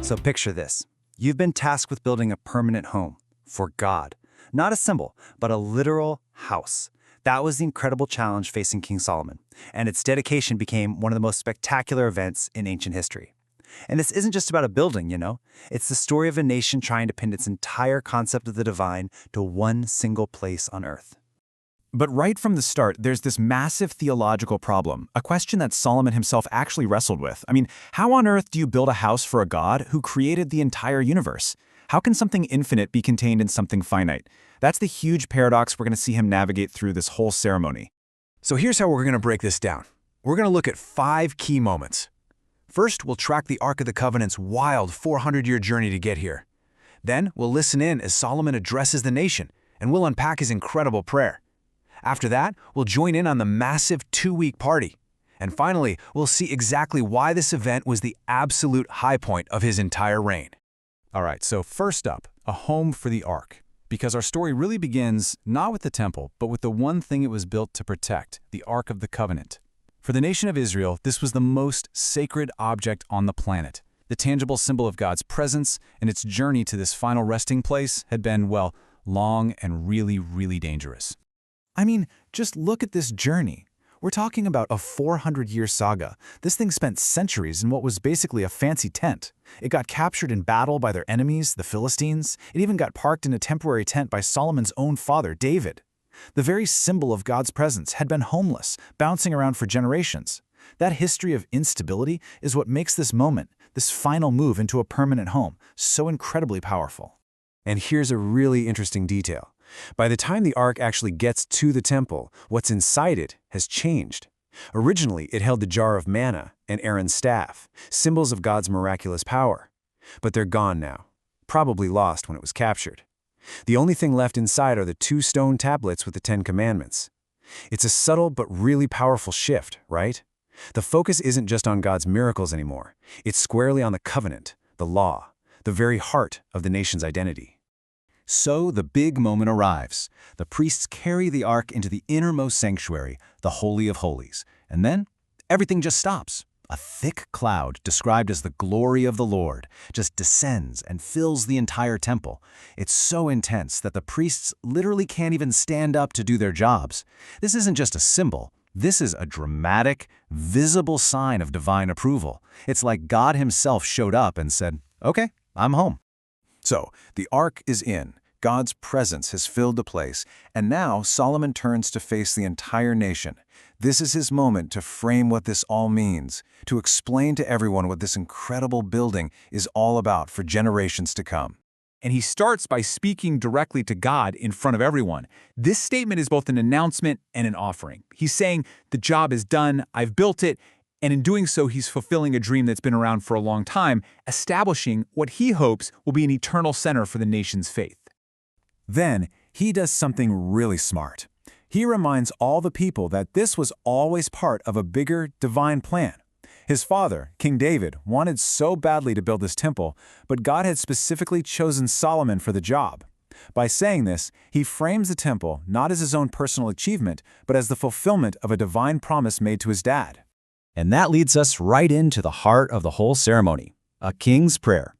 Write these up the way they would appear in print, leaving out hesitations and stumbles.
So picture this. You've been tasked with building a permanent home for God. Not a symbol, but a literal house. That was the incredible challenge facing King Solomon, and its dedication became one of the most spectacular events in ancient history. And this isn't just about a building, It's the story of a nation trying to pin its entire concept of the divine to one single place on earth. But right from the start, there's this massive theological problem, a question that Solomon himself actually wrestled with. How on earth do you build a house for a god who created the entire universe? How can something infinite be contained in something finite? That's the huge paradox we're going to see him navigate through this whole ceremony. So here's how we're going to break this down. We're going to look at 5 key moments. First, we'll track the Ark of the Covenant's wild 400-year journey to get here. Then, we'll listen in as Solomon addresses the nation, and we'll unpack his incredible prayer. After that, we'll join in on the massive 2-week party. And finally, we'll see exactly why this event was the absolute high point of his entire reign. All right, so first up, a home for the Ark. Because our story really begins not with the temple, but with the one thing it was built to protect, the Ark of the Covenant. For the nation of Israel, this was the most sacred object on the planet. The tangible symbol of God's presence, and its journey to this final resting place had been, long and really, really dangerous. Just look at this journey. We're talking about a 400-year saga. This thing spent centuries in what was basically a fancy tent. It got captured in battle by their enemies, the Philistines. It even got parked in a temporary tent by Solomon's own father, David. The very symbol of God's presence had been homeless, bouncing around for generations. That history of instability is what makes this moment, this final move into a permanent home, so incredibly powerful. And here's a really interesting detail. By the time the Ark actually gets to the temple, what's inside it has changed. Originally, it held the jar of manna and Aaron's staff, symbols of God's miraculous power. But they're gone now, probably lost when it was captured. The only thing left inside are the 2 stone tablets with the 10 Commandments. It's a subtle but really powerful shift, right? The focus isn't just on God's miracles anymore. It's squarely on the covenant, the law, the very heart of the nation's identity. So the big moment arrives. The priests carry the Ark into the innermost sanctuary, the Holy of Holies. And then everything just stops. A thick cloud, described as the glory of the Lord, just descends and fills the entire temple. It's so intense that the priests literally can't even stand up to do their jobs. This isn't just a symbol. This is a dramatic, visible sign of divine approval. It's like God himself showed up and said, "Okay, I'm home." So the Ark is in. God's presence has filled the place, and now Solomon turns to face the entire nation. This is his moment to frame what this all means, to explain to everyone what this incredible building is all about for generations to come. And he starts by speaking directly to God in front of everyone. This statement is both an announcement and an offering. He's saying, the job is done, I've built it, and in doing so, he's fulfilling a dream that's been around for a long time, establishing what he hopes will be an eternal center for the nation's faith. Then, he does something really smart. He reminds all the people that this was always part of a bigger divine plan. His father, King David, wanted so badly to build this temple, but God had specifically chosen Solomon for the job. By saying this, he frames the temple not as his own personal achievement, but as the fulfillment of a divine promise made to his dad. And that leads us right into the heart of the whole ceremony, a king's prayer.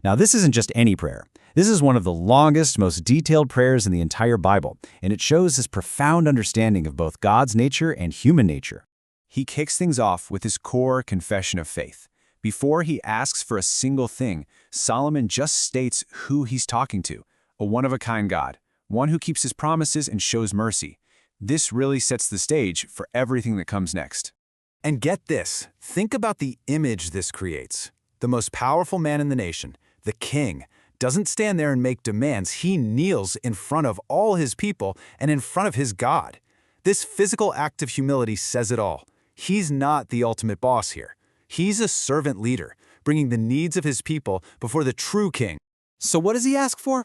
Now, this isn't just any prayer. This is one of the longest, most detailed prayers in the entire Bible, and it shows his profound understanding of both God's nature and human nature. He kicks things off with his core confession of faith. Before he asks for a single thing, Solomon just states who he's talking to, a one-of-a-kind God, one who keeps his promises and shows mercy. This really sets the stage for everything that comes next. And get this, think about the image this creates. The most powerful man in the nation, the king, doesn't stand there and make demands. He kneels in front of all his people and in front of his God. This physical act of humility says it all. He's not the ultimate boss here. He's a servant leader, bringing the needs of his people before the true king. So what does he ask for?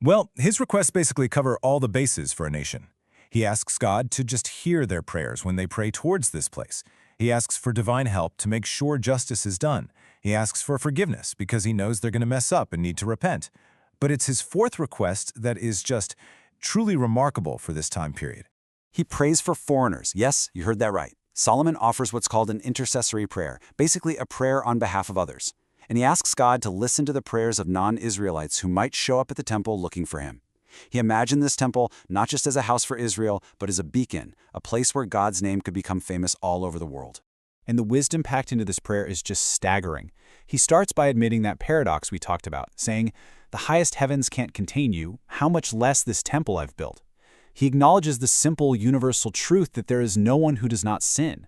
Well, his requests basically cover all the bases for a nation. He asks God to just hear their prayers when they pray towards this place. He asks for divine help to make sure justice is done. He asks for forgiveness because he knows they're going to mess up and need to repent. But it's his 4th request that is just truly remarkable for this time period. He prays for foreigners. Yes, you heard that right. Solomon offers what's called an intercessory prayer, basically a prayer on behalf of others. and he asks God to listen to the prayers of non-Israelites who might show up at the temple looking for him. He imagined this temple not just as a house for Israel, but as a beacon, a place where God's name could become famous all over the world. And the wisdom packed into this prayer is just staggering. He starts by admitting that paradox we talked about, saying, "The highest heavens can't contain you, how much less this temple I've built." He acknowledges the simple, universal truth that there is no one who does not sin.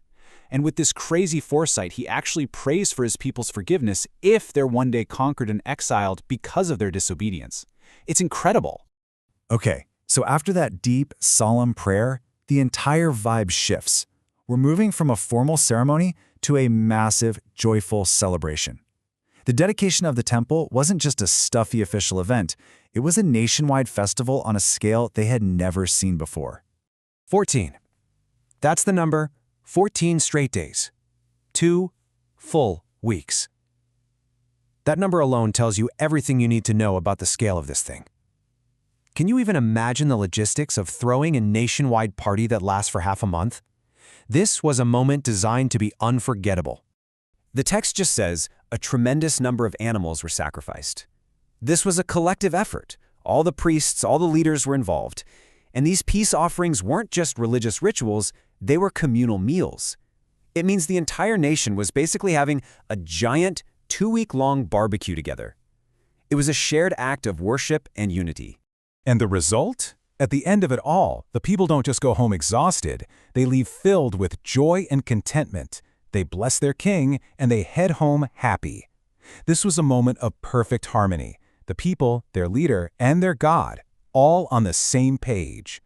And with this crazy foresight, he actually prays for his people's forgiveness if they're one day conquered and exiled because of their disobedience. It's incredible. Okay, so after that deep, solemn prayer, the entire vibe shifts. We're moving from a formal ceremony to a massive, joyful celebration. The dedication of the temple wasn't just a stuffy official event, it was a nationwide festival on a scale they had never seen before. 14. That's the number, 14 straight days. 2 full weeks. That number alone tells you everything you need to know about the scale of this thing. Can you even imagine the logistics of throwing a nationwide party that lasts for half a month? This was a moment designed to be unforgettable. The text just says, a tremendous number of animals were sacrificed. This was a collective effort. All the priests, all the leaders were involved. And these peace offerings weren't just religious rituals, they were communal meals. It means the entire nation was basically having a giant 2-week-long barbecue together. It was a shared act of worship and unity. And the result? At the end of it all, the people don't just go home exhausted, they leave filled with joy and contentment. They bless their king, and they head home happy. This was a moment of perfect harmony. The people, their leader, and their God, all on the same page.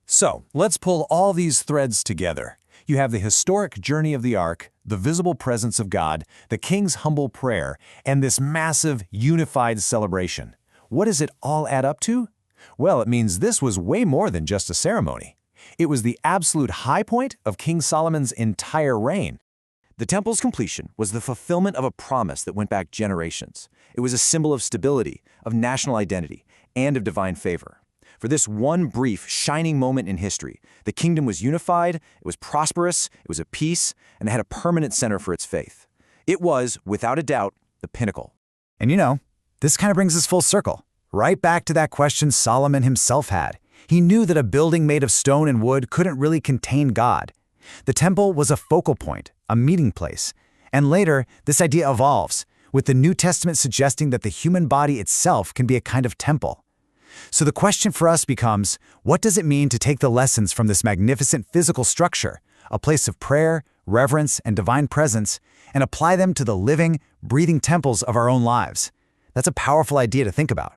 So, let's pull all these threads together. You have the historic journey of the Ark, the visible presence of God, the king's humble prayer, and this massive, unified celebration. What does it all add up to? Well, it means this was way more than just a ceremony. It was the absolute high point of King Solomon's entire reign. The temple's completion was the fulfillment of a promise that went back generations. It was a symbol of stability, of national identity, and of divine favor. For this one brief, shining moment in history, the kingdom was unified, it was prosperous, it was at peace, and it had a permanent center for its faith. It was, without a doubt, the pinnacle. And this kind of brings us full circle, right back to that question Solomon himself had. He knew that a building made of stone and wood couldn't really contain God. The temple was a focal point, a meeting place. And later, this idea evolves, with the New Testament suggesting that the human body itself can be a kind of temple. So the question for us becomes, what does it mean to take the lessons from this magnificent physical structure, a place of prayer, reverence, and divine presence, and apply them to the living, breathing temples of our own lives? That's a powerful idea to think about.